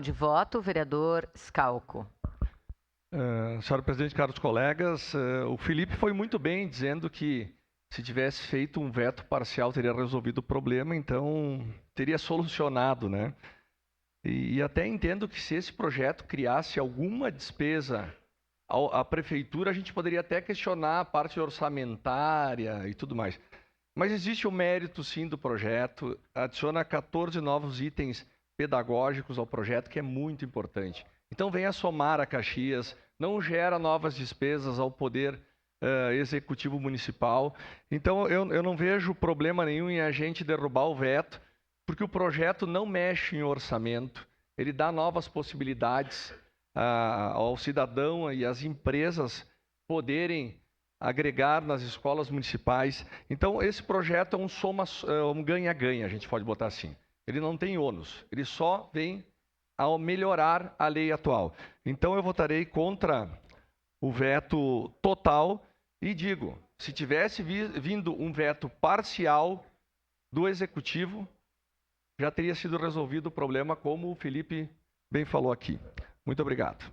De voto, vereador Scalco. Senhora presidente, caros colegas, o Felipe foi muito bem dizendo que se tivesse feito um veto parcial teria resolvido o problema, então teria solucionado, né? E até entendo que se esse projeto criasse alguma despesa à prefeitura, a gente poderia até questionar a parte orçamentária e tudo mais. Mas existe o mérito, sim, do projeto, adiciona 14 novos itens pedagógicos ao projeto, que é muito importante. Então, venha somar a Caxias, não gera novas despesas ao Poder Executivo Municipal. Então, eu não vejo problema nenhum em a gente derrubar o veto, porque o projeto não mexe em orçamento, ele dá novas possibilidades ao cidadão e às empresas poderem agregar nas escolas municipais. Então, esse projeto é um ganha-ganha, a gente pode botar assim. Ele não tem ônus, ele só vem ao melhorar a lei atual. Então, eu votarei contra o veto total e digo, se tivesse vindo um veto parcial do Executivo, já teria sido resolvido o problema, como o Felipe bem falou aqui. Muito obrigado.